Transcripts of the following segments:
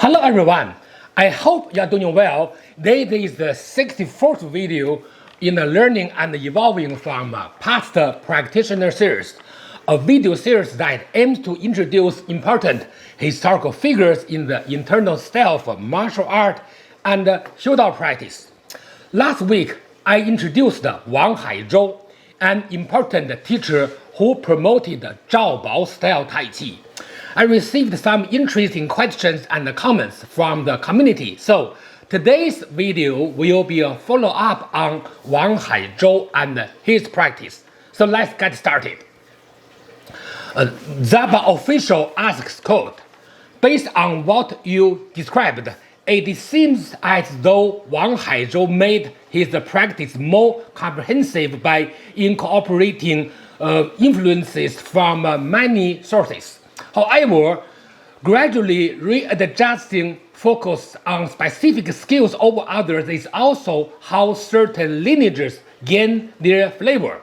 Hello everyone, I hope you are doing well. This is the 64th video in the Learning and Evolving from Past Practitioner series, a video series that aims to introduce important historical figures in the internal style of martial art and Shudao practice. Last week, I introduced Wang Haizhou, an important teacher who promoted Zhaobao-style Tai Chi. I received some interesting questions and comments from the community, so today's video will be a follow-up on Wang Haizhou and his practice. So let's get started. ZabaOfficial asks, quote, based on what you described, it seems as though Wang Haizhou made his practice more comprehensive by incorporating influences from many sources. However, gradually readjusting focus on specific skills over others is also how certain lineages gain their flavor.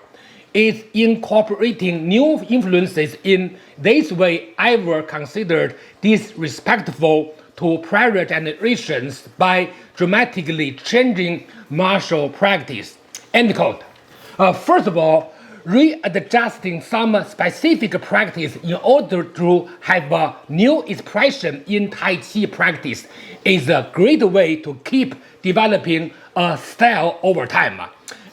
Is incorporating new influences in this way ever considered disrespectful to prior generations by dramatically changing martial practice? End quote. First of all, readjusting some specific practice in order to have a new expression in Tai Chi practice is a great way to keep developing a style over time.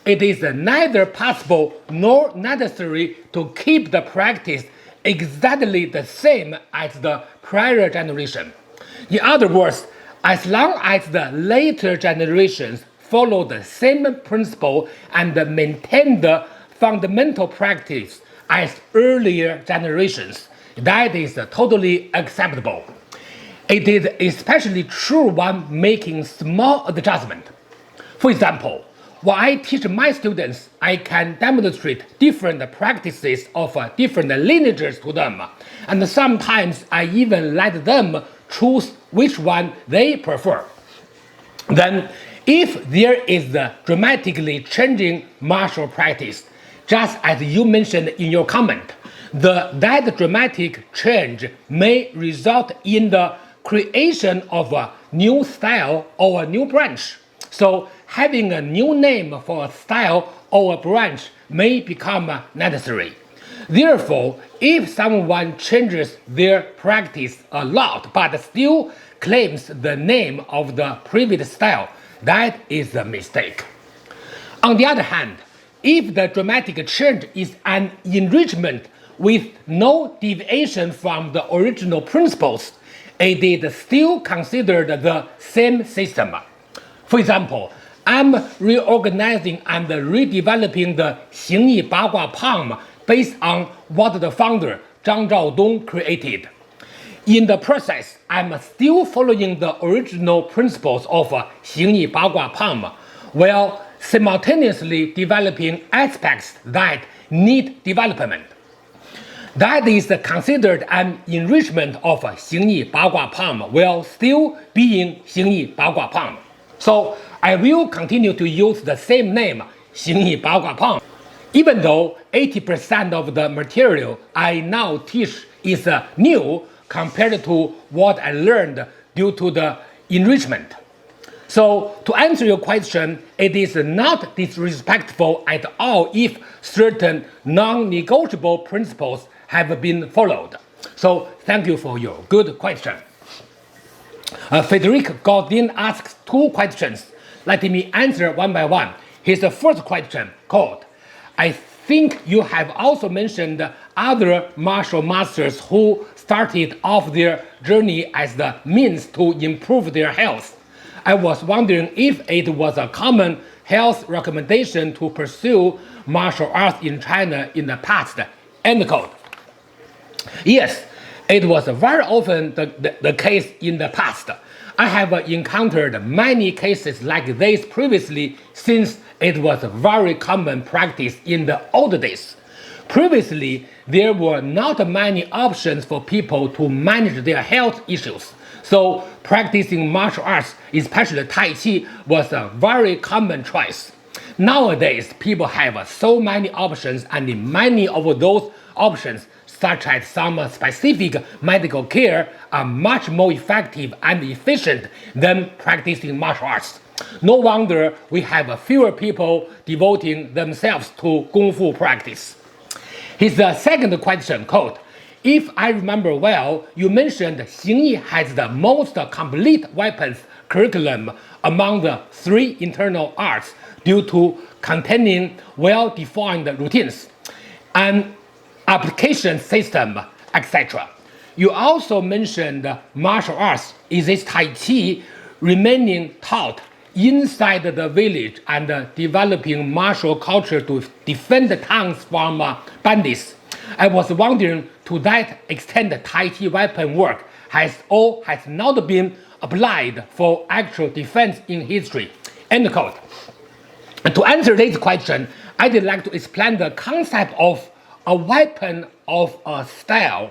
It is neither possible nor necessary to keep the practice exactly the same as the prior generation. In other words, as long as the later generations follow the same principle and maintain the fundamental practice as earlier generations, that is totally acceptable. It is especially true when making small adjustments. For example, when I teach my students, I can demonstrate different practices of different lineages to them, and sometimes I even let them choose which one they prefer. Then, if there is a dramatically changing martial practice, just as you mentioned in your comment, that dramatic change may result in the creation of a new style or a new branch. So having a new name for a style or a branch may become necessary. Therefore, if someone changes their practice a lot but still claims the name of the previous style, that is a mistake. On the other hand, if the dramatic change is an enrichment with no deviation from the original principles, it is still considered the same system. For example, I'm reorganizing and redeveloping the Xingyi Bagua Palm based on what the founder Zhang Zhaodong created. In the process, I'm still following the original principles of Xingyi Bagua Palm, while simultaneously developing aspects that need development. That is considered an enrichment of Xingyi Bagua Palm while still being Xingyi Bagua Palm. So I will continue to use the same name, Xingyi Bagua Palm, even though 80% of the material I now teach is new compared to what I learned due to the enrichment. So, to answer your question, it is not disrespectful at all if certain non-negotiable principles have been followed. So, thank you for your good question. Frederic Godin asks two questions. Let me answer one by one. His first question, quote, I think you have also mentioned other martial masters who started off their journey as the means to improve their health. I was wondering if it was a common health recommendation to pursue martial arts in China in the past. End quote. Yes, it was very often the case in the past. I have encountered many cases like this previously since it was a very common practice in the old days. Previously, there were not many options for people to manage their health issues. So practicing martial arts, especially Tai Chi, was a very common choice. Nowadays, people have so many options, and many of those options such as some specific medical care, are much more effective and efficient than practicing martial arts. No wonder we have fewer people devoting themselves to Kung Fu practice. His second question, quote, if I remember well, you mentioned Xingyi has the most complete weapons curriculum among the 3 internal arts due to containing well-defined routines, an application system, etc. You also mentioned martial arts. Is this Tai Chi remaining taught inside the village and developing martial culture to defend the towns from bandits? I was wondering, to that extent, Tai Chi weapon work has not been applied for actual defense in history. End quote. To answer this question, I'd like to explain the concept of a weapon of a style,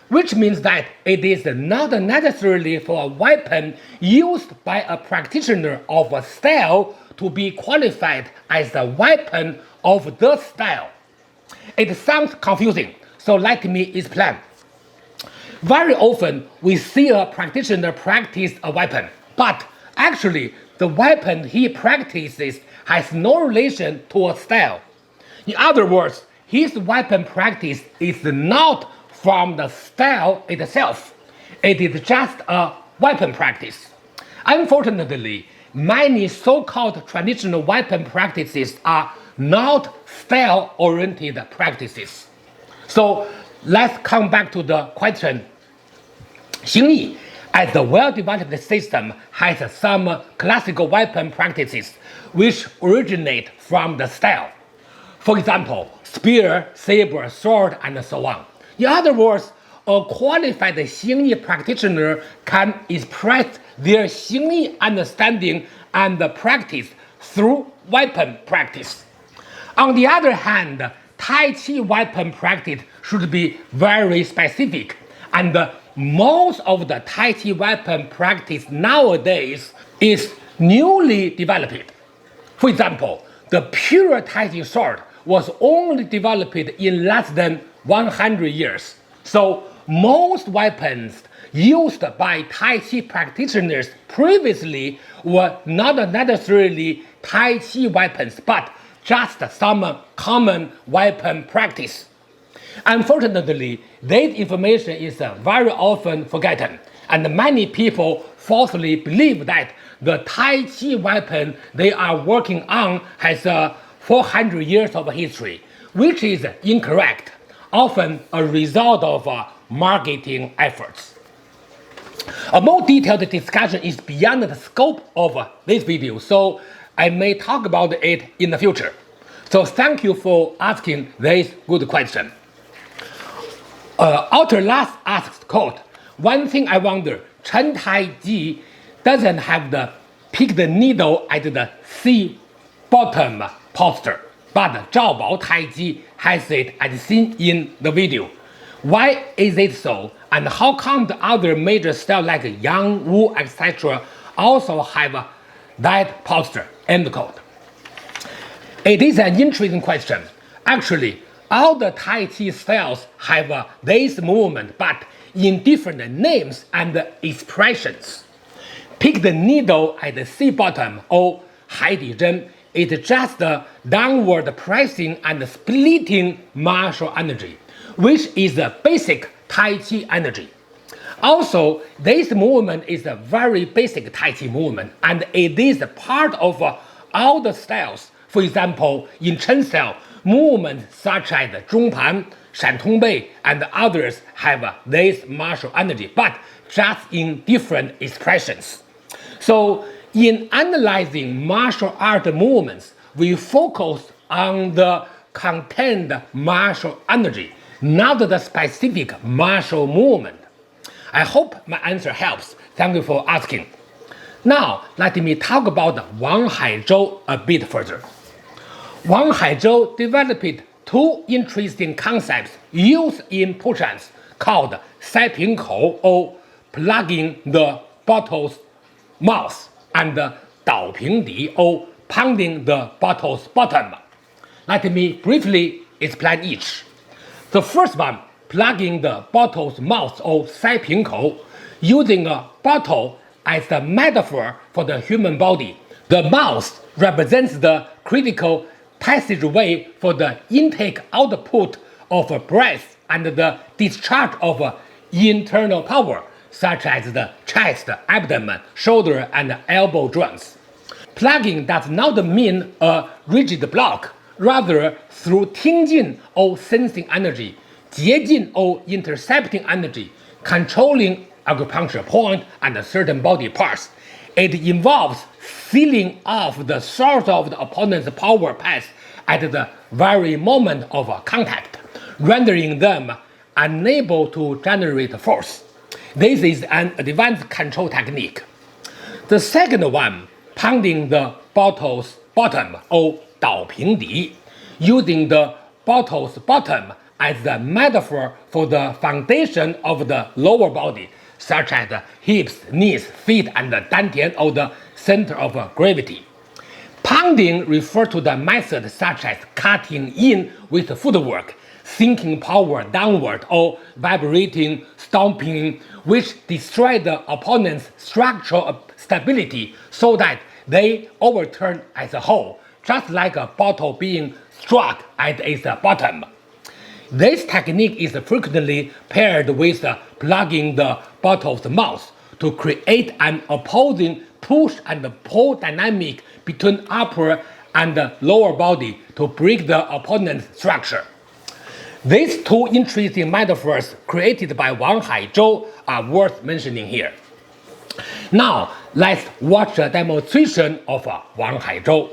which means that it is not necessarily for a weapon used by a practitioner of a style to be qualified as a weapon of the style. It sounds confusing, so let me explain. Very often, we see a practitioner practice a weapon, but actually, the weapon he practices has no relation to a style. In other words, his weapon practice is not from the style itself. It is just a weapon practice. Unfortunately, many so-called traditional weapon practices are not style-oriented practices. So let's come back to the question. Xingyi, as a well-developed system, has some classical weapon practices which originate from the style. For example, spear, saber, sword, and so on. In other words, a qualified Xingyi practitioner can express their Xingyi understanding and practice through weapon practice. On the other hand, Tai Chi weapon practice should be very specific, and most of the Tai Chi weapon practice nowadays is newly developed. For example, the pure Tai Chi sword was only developed in less than 100 years. So most weapons used by Tai Chi practitioners previously were not necessarily Tai Chi weapons, but just some common weapon practice. Unfortunately, this information is very often forgotten, and many people falsely believe that the Tai Chi weapon they are working on has 400 years of history, which is incorrect, often a result of marketing efforts. A more detailed discussion is beyond the scope of this video, so I may talk about it in the future. So thank you for asking this good question. Outerlast asks, quote, one thing I wonder, Chen Tai Chi doesn't have the pick the needle at the C bottom posture, but Zhaobao Tai Chi has it as seen in the video. Why is it so? And how come the other major styles like Yang, Wu, etc. also have that posture? End quote. It is an interesting question. Actually, all the Tai Chi styles have this movement, but in different names and expressions. Pick the needle at the C bottom or Haidi Zhen is just the downward pressing and splitting martial energy, which is the basic Tai Chi energy. Also, this movement is a very basic Tai Chi movement, and it is part of all the styles. For example, in Chen style, movements such as Zhongpan, Shantongbei, and others have this martial energy, but just in different expressions. So, in analyzing martial art movements, we focus on the contained martial energy, not the specific martial movement. I hope my answer helps. Thank you for asking. Now, let me talk about Wang Haizhou a bit further. Wang Haizhou developed two interesting concepts used in push-ups called 塞瓶口 or plugging the bottle's mouth and 倒瓶底 or pounding the bottle's bottom. Let me briefly explain each. The first one, plugging the bottle's mouth or 塞瓶口, using a bottle as the metaphor for the human body. The mouth represents the critical passageway for the intake-output of breath and the discharge of internal power, such as the chest, abdomen, shoulder, and elbow joints. Plugging does not mean a rigid block, rather through 听进 or sensing energy, 接近 or intercepting energy, controlling acupuncture point and certain body parts. It involves sealing off the source of the opponent's power path at the very moment of contact, rendering them unable to generate force. This is an advanced control technique. The second one, pounding the bottle's bottom or 倒瓶底, using the bottle's bottom as the metaphor for the foundation of the lower body, such as the hips, knees, feet, and the dantian or the center of gravity. Pounding refers to the method such as cutting in with footwork, sinking power downward, or vibrating stomping, which destroy the opponent's structural stability so that they overturn as a whole, just like a bottle being struck at its bottom. This technique is frequently paired with plugging the bottle's mouth to create an opposing push and pull dynamic between upper and lower body to break the opponent's structure. These two interesting metaphors created by Wang Haizhou are worth mentioning here. Now, let's watch a demonstration of Wang Haizhou.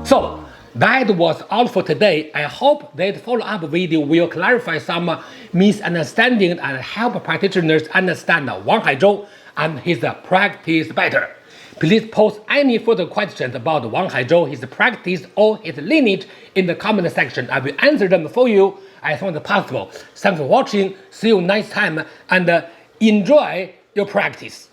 So that was all for today. I hope that follow-up video will clarify some misunderstandings and help practitioners understand Wang Haizhou and his practice better. Please post any further questions about Wang Haizhou, his practice, or his lineage in the comment section. I will answer them for you as soon as possible. Thanks for watching. See you next time and enjoy your practice.